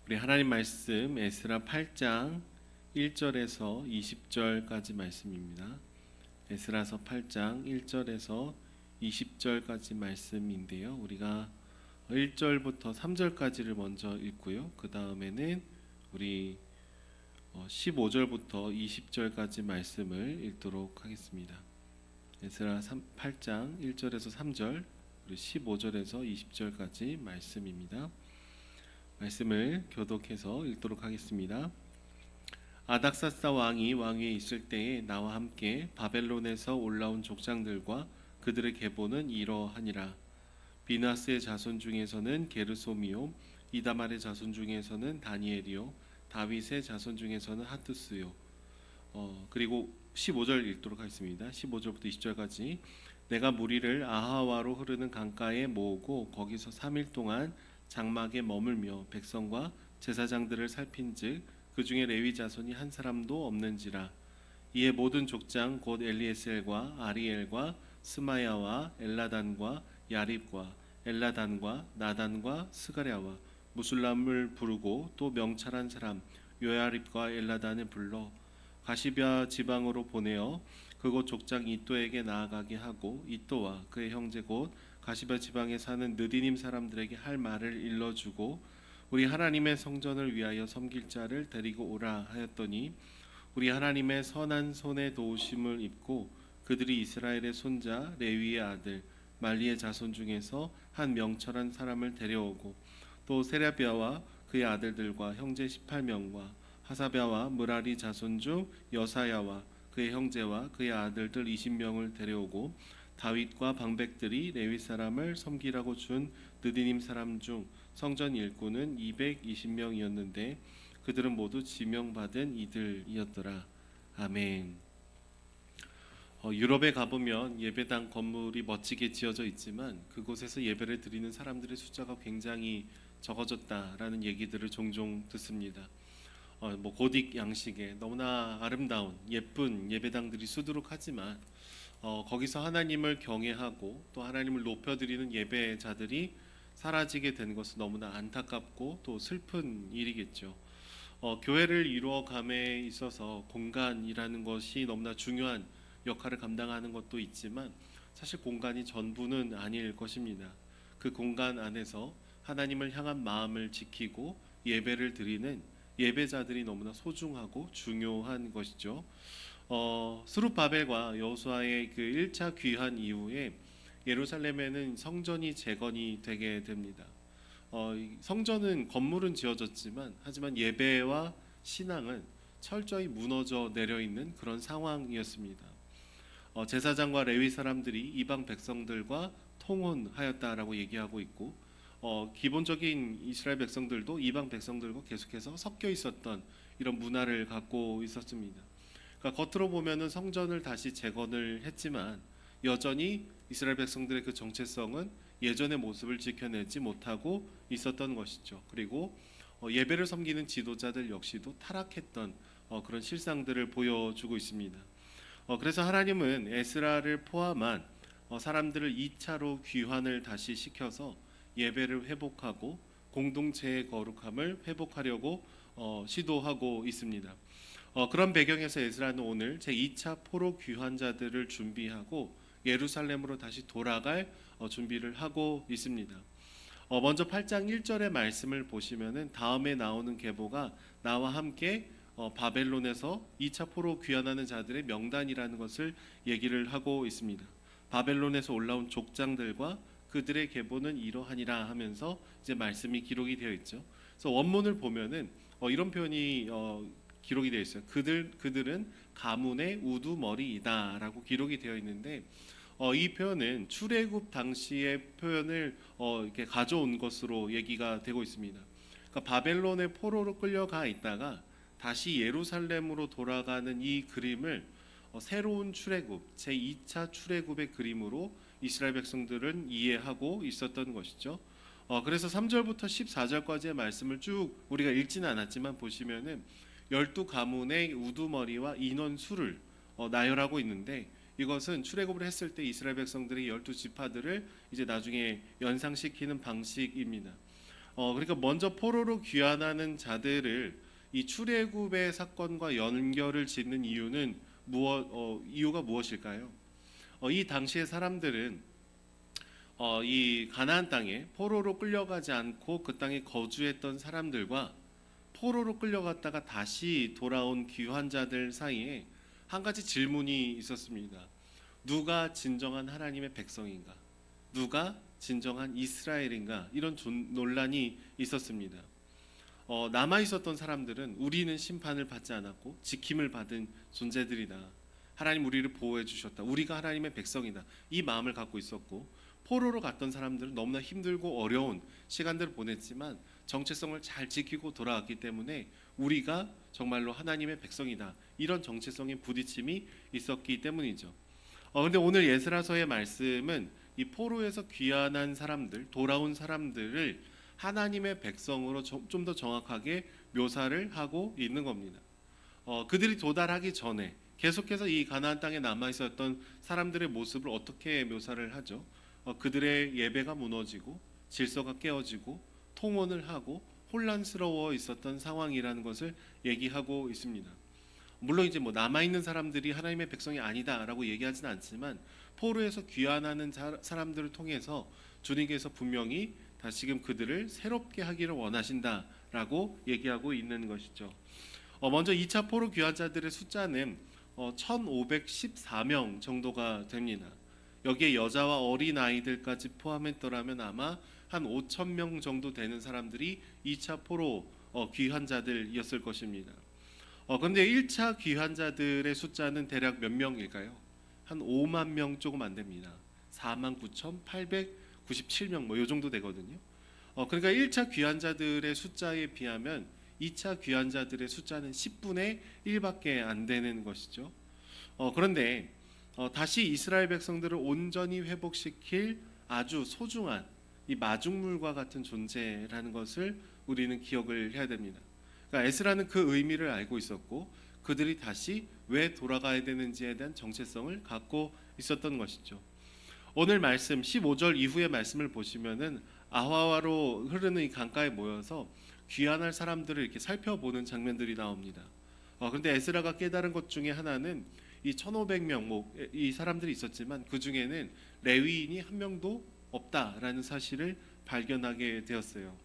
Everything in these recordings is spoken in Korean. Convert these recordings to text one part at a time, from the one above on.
우리 하나님 말씀 에스라 8장 1절에서 20절까지 말씀입니다. 에스라서 8장 1절에서 20절까지 말씀인데요. 우리가 1절부터 3절까지를 먼저 읽고요. 그 다음에는 우리 15절부터 20절까지 말씀을 읽도록 하겠습니다. 에스라 8장 1절에서 3절, 그리고 15절에서 20절까지 말씀입니다. 말씀을 교독해서 읽도록 하겠습니다. 아닥사스다 왕이 왕위에 있을 때에 나와 함께 바벨론에서 올라온 족장들과 그들의 계보는 이러하니라. 비나스의 자손 중에서는 게르솜이요, 이다말의 자손 중에서는 다니엘이요, 다윗의 자손 중에서는 하투스요. 그리고 15절 읽도록 하겠습니다. 15절부터 20절까지. 내가 무리를 아하와로 흐르는 강가에 모으고 거기서 3일 동안 장막에 머물며 백성과 제사장들을 살핀즉 그 중에 레위 자손이 한 사람도 없는지라. 이에 모든 족장 곧 엘리에셀과 아리엘과 스마야와 엘라단과 야립과 엘라단과 나단과 스가랴와 무술람을 부르고 또 명찰한 사람 요야립과 엘라단을 불러 가시뱵 지방으로 보내어 그곳 족장 이또에게 나아가게 하고 이또와 그의 형제 곧 가시뱵 지방에 사는 느디님 사람들에게 할 말을 일러주고 우리 하나님의 성전을 위하여 섬길 자를 데리고 오라 하였더니 우리 하나님의 선한 손의 도우심을 입고 그들이 이스라엘의 손자 레위의 아들 말리의 자손 중에서 한 명철한 사람을 데려오고 또 세라비아와 그의 아들들과 형제 18명과 하사랴와 므라리 자손 중 여사야와 그의 형제와 그의 아들들 20명을 데려오고 다윗과 방백들이 레위 사람을 섬기라고 준 느디님 사람 중 성전 일꾼은 220명이었는데 그들은 모두 지명받은 이들이었더라. 아멘. 유럽에 가보면 예배당 건물이 멋지게 지어져 있지만 그곳에서 예배를 드리는 사람들의 숫자가 굉장히 적어졌다라는 얘기들을 종종 듣습니다. 고딕 양식의 너무나 아름다운 예쁜 예배당들이 수두룩하지만 거기서 하나님을 경외하고 또 하나님을 높여드리는 예배자들이 사라지게 된 것은 너무나 안타깝고 또 슬픈 일이겠죠. 교회를 이루어감에 있어서 공간이라는 것이 너무나 중요한 역할을 감당하는 것도 있지만 사실 공간이 전부는 아닐 것입니다. 그 공간 안에서 하나님을 향한 마음을 지키고 예배를 드리는 예배자들이 너무나 소중하고 중요한 것이죠. 스룹바벨과 여호수아의 그 1차 귀환 이후에 예루살렘에는 성전이 재건이 되게 됩니다. 성전은 건물은 지어졌지만 하지만 예배와 신앙은 철저히 무너져 내려 있는 그런 상황이었습니다. 제사장과 레위 사람들이 이방 백성들과 통혼하였다라고 얘기하고 있고 기본적인 이스라엘 백성들도 이방 백성들과 계속해서 섞여 있었던 이런 문화를 갖고 있었습니다. 그러니까 겉으로 보면은 성전을 다시 재건을 했지만 여전히 이스라엘 백성들의 그 정체성은 예전의 모습을 지켜내지 못하고 있었던 것이죠. 그리고 예배를 섬기는 지도자들 역시도 타락했던 그런 실상들을 보여주고 있습니다. 그래서 하나님은 에스라를 포함한 사람들을 2차로 귀환을 다시 시켜서 예배를 회복하고 공동체의 거룩함을 회복하려고 시도하고 있습니다. 그런 배경에서 에스라는 오늘 제2차 포로 귀환자들을 준비하고 예루살렘으로 다시 돌아갈 준비를 하고 있습니다. 먼저 8장 1절의 말씀을 보시면은 다음에 나오는 계보가 나와 함께 바벨론에서 2차 포로 귀환하는 자들의 명단이라는 것을 얘기를 하고 있습니다. 바벨론에서 올라온 족장들과 그들의 계보는 이러하니라 하면서 이제 말씀이 기록이 되어 있죠. 그래서 원문을 보면은 이런 표현이 기록이 되어 있어요. 그들은 가문의 우두머리이다라고 기록이 되어 있는데 이 표현은 출애굽 당시의 표현을 이렇게 가져온 것으로 얘기가 되고 있습니다. 그러니까 바벨론의 포로로 끌려가 있다가 다시 예루살렘으로 돌아가는 이 그림을 새로운 출애굽, 제2차 출애굽의 그림으로 이스라엘 백성들은 이해하고 있었던 것이죠. 그래서 3절부터 14절까지의 말씀을 쭉 우리가 읽지는 않았지만 보시면은 12가문의 우두머리와 인원수를 나열하고 있는데 이것은 출애굽을 했을 때 이스라엘 백성들이 12지파들을 이제 나중에 연상시키는 방식입니다. 그러니까 먼저 포로로 귀환하는 자들을 이 출애굽의 사건과 연결을 짓는 이유가 무엇일까요? 이 당시의 사람들은 이 가나안 땅에 포로로 끌려가지 않고 그 땅에 거주했던 사람들과 포로로 끌려갔다가 다시 돌아온 귀환자들 사이에 한 가지 질문이 있었습니다. 누가 진정한 하나님의 백성인가? 누가 진정한 이스라엘인가? 이런 논란이 있었습니다. 남아 있었던 사람들은 우리는 심판을 받지 않았고 지킴을 받은 존재들이다. 하나님 우리를 보호해 주셨다. 우리가 하나님의 백성이다. 이 마음을 갖고 있었고, 포로로 갔던 사람들은 너무나 힘들고 어려운 시간들을 보냈지만 정체성을 잘 지키고 돌아왔기 때문에 우리가 정말로 하나님의 백성이다. 이런 정체성의 부딪힘이 있었기 때문이죠. 그런데 오늘 에스라서의 말씀은 이 포로에서 귀환한 사람들, 돌아온 사람들을 하나님의 백성으로 좀 더 정확하게 묘사를 하고 있는 겁니다. 그들이 도달하기 전에 계속해서 이 가나안 땅에 남아 있었던 사람들의 모습을 어떻게 묘사를 하죠? 그들의 예배가 무너지고 질서가 깨어지고 통혼을 하고 혼란스러워 있었던 상황이라는 것을 얘기하고 있습니다. 물론 이제 남아 있는 사람들이 하나님의 백성이 아니다라고 얘기하지는 않지만 포로에서 귀환하는 사람들을 통해서 주님께서 분명히 다시금 그들을 새롭게 하기를 원하신다라고 얘기하고 있는 것이죠. 먼저 2차 포로 귀환자들의 숫자는 1514명 정도가 됩니다. 여기에 여자와 어린 아이들까지 포함했더라면 아마 한 5,000명 정도 되는 사람들이 2차 포로 귀환자들이었을 것입니다. 그런데 1차 귀환자들의 숫자는 대략 몇 명일까요? 한 5만 명 조금 안 됩니다. 49,897명 이 정도 되거든요. 그러니까 1차 귀환자들의 숫자에 비하면 2차 귀환자들의 숫자는 10분의 1밖에 안 되는 것이죠. 그런데 다시 이스라엘 백성들을 온전히 회복시킬 아주 소중한 이 마중물과 같은 존재라는 것을 우리는 기억을 해야 됩니다. 그러니까 에스라는 그 의미를 알고 있었고 그들이 다시 왜 돌아가야 되는지에 대한 정체성을 갖고 있었던 것이죠. 오늘 말씀 15절 이후의 말씀을 보시면은 아화와로 흐르는 이 강가에 모여서 귀환할 사람들을 이렇게 살펴보는 장면들이 나옵니다. 그런데 에스라가 깨달은 것 중에 하나는 이 1,500명 이 사람들이 있었지만 그 중에는 레위인이 한 명도 없다라는 사실을 발견하게 되었어요.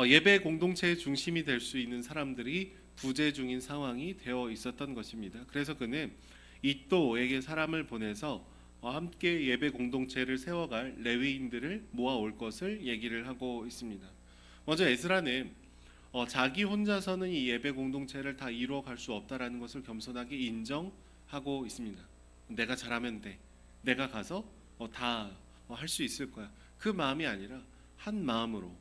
예배 공동체의 중심이 될 수 있는 사람들이 부재 중인 상황이 되어 있었던 것입니다. 그래서 그는 이또에게 사람을 보내서 함께 예배 공동체를 세워갈 레위인들을 모아올 것을 얘기를 하고 있습니다. 먼저 에스라는 자기 혼자서는 이 예배 공동체를 다 이루어갈 수 없다라는 것을 겸손하게 인정하고 있습니다. 내가 잘하면 돼. 내가 가서 다 할 수 있을 거야. 그 마음이 아니라 한 마음으로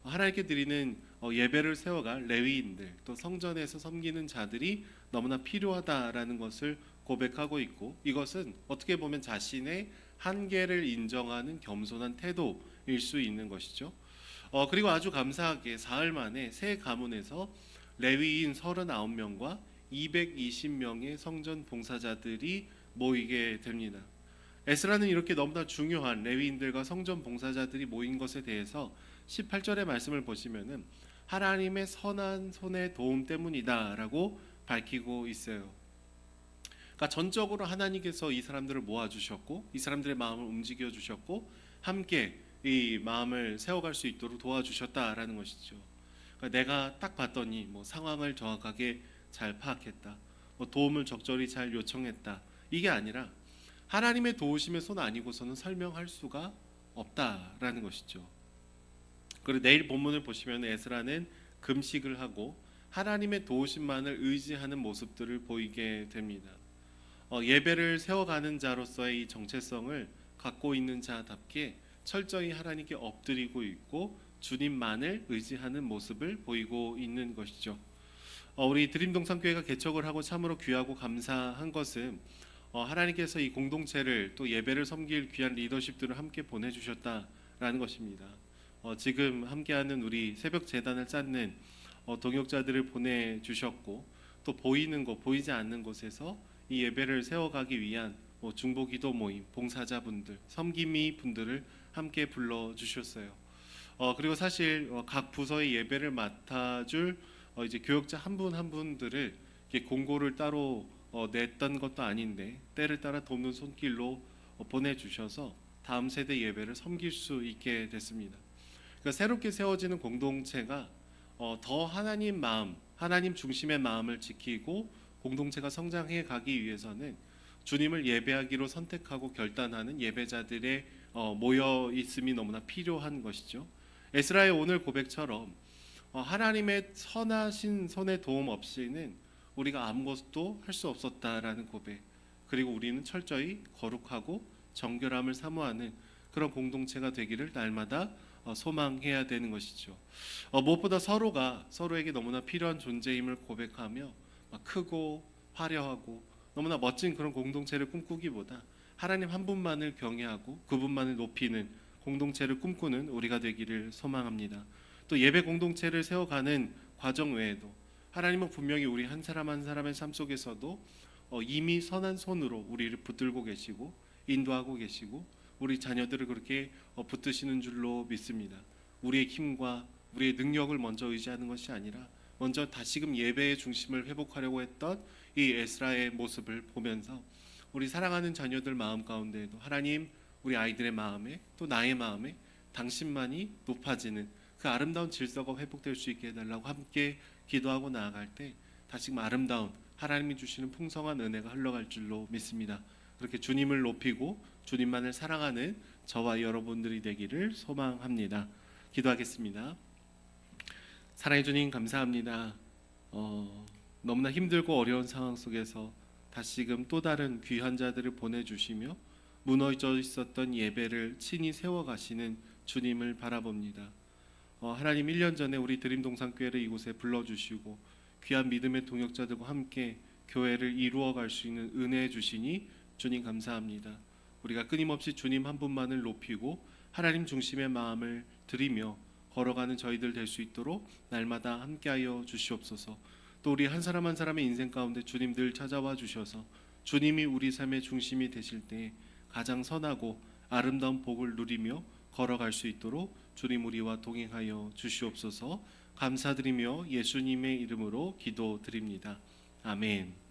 하나님께 드리는 예배를 세워갈 레위인들 또 성전에서 섬기는 자들이 너무나 필요하다라는 것을 고백하고 있고 이것은 어떻게 보면 자신의 한계를 인정하는 겸손한 태도일 수 있는 것이죠. 그리고 아주 감사하게 사흘 만에 새 가문에서 레위인 39명과 220명의 성전 봉사자들이 모이게 됩니다. 에스라는 이렇게 너무나 중요한 레위인들과 성전 봉사자들이 모인 것에 대해서 18절의 말씀을 보시면은 하나님의 선한 손의 도움 때문이다라고 밝히고 있어요. 그러니까 전적으로 하나님께서 이 사람들을 모아주셨고 이 사람들의 마음을 움직여 주셨고 함께 이 마음을 세워갈 수 있도록 도와주셨다라는 것이죠. 그러니까 내가 딱 봤더니 상황을 정확하게 잘 파악했다, 도움을 적절히 잘 요청했다, 이게 아니라 하나님의 도우심의 손 아니고서는 설명할 수가 없다라는 것이죠. 그리고 내일 본문을 보시면 에스라는 금식을 하고 하나님의 도우심만을 의지하는 모습들을 보이게 됩니다. 예배를 세워가는 자로서의 이 정체성을 갖고 있는 자답게 철저히 하나님께 엎드리고 있고 주님만을 의지하는 모습을 보이고 있는 것이죠. 우리 드림동산교회가 개척을 하고 참으로 귀하고 감사한 것은 하나님께서 이 공동체를 또 예배를 섬길 귀한 리더십들을 함께 보내주셨다라는 것입니다. 지금 함께하는 우리 새벽 재단을 쌓는 동역자들을 보내주셨고 또 보이는 곳 보이지 않는 곳에서 이 예배를 세워가기 위한 중보기도 모임, 봉사자분들, 섬김이 분들을 함께 불러주셨어요. 그리고 사실 각 부서의 예배를 맡아줄 이제 교역자 한 분 한 분들을 이렇게 공고를 따로 냈던 것도 아닌데 때를 따라 돕는 손길로 보내주셔서 다음 세대 예배를 섬길 수 있게 됐습니다. 그러니까 새롭게 세워지는 공동체가 더 하나님 마음, 하나님 중심의 마음을 지키고 공동체가 성장해 가기 위해서는 주님을 예배하기로 선택하고 결단하는 예배자들의 모여 있음이 너무나 필요한 것이죠. 에스라의 오늘 고백처럼 하나님의 선하신 손의 도움 없이는 우리가 아무것도 할 수 없었다라는 고백, 그리고 우리는 철저히 거룩하고 정결함을 사모하는 그런 공동체가 되기를 날마다 소망해야 되는 것이죠. 무엇보다 서로가 서로에게 너무나 필요한 존재임을 고백하며 크고 화려하고 너무나 멋진 그런 공동체를 꿈꾸기보다 하나님 한 분만을 경외하고 그분만을 높이는 공동체를 꿈꾸는 우리가 되기를 소망합니다. 또 예배 공동체를 세워가는 과정 외에도 하나님은 분명히 우리 한 사람 한 사람의 삶 속에서도 이미 선한 손으로 우리를 붙들고 계시고 인도하고 계시고 우리 자녀들을 그렇게 붙드시는 줄로 믿습니다. 우리의 힘과 우리의 능력을 먼저 의지하는 것이 아니라 먼저 다시금 예배의 중심을 회복하려고 했던 이 에스라의 모습을 보면서 우리 사랑하는 자녀들 마음 가운데에도 하나님, 우리 아이들의 마음에 또 나의 마음에 당신만이 높아지는 그 아름다운 질서가 회복될 수 있게 해달라고 함께 기도하고 나아갈 때 다시금 아름다운 하나님이 주시는 풍성한 은혜가 흘러갈 줄로 믿습니다. 그렇게 주님을 높이고 주님만을 사랑하는 저와 여러분들이 되기를 소망합니다. 기도하겠습니다. 사랑해 주님 감사합니다. 너무나 힘들고 어려운 상황 속에서 다시금 또 다른 귀한 자들을 보내주시며 무너져 있었던 예배를 친히 세워가시는 주님을 바라봅니다. 하나님 1년 전에 우리 드림동산교회를 이곳에 불러주시고 귀한 믿음의 동역자들과 함께 교회를 이루어갈 수 있는 은혜 주시니 주님 감사합니다. 우리가 끊임없이 주님 한 분만을 높이고 하나님 중심의 마음을 드리며 걸어가는 저희들 될 수 있도록 날마다 함께하여 주시옵소서. 또 우리 한 사람 한 사람의 인생 가운데 주님 늘 찾아와 주셔서 주님이 우리 삶의 중심이 되실 때 가장 선하고 아름다운 복을 누리며 걸어갈 수 있도록 주님 우리와 동행하여 주시옵소서. 감사드리며 예수님의 이름으로 기도드립니다. 아멘.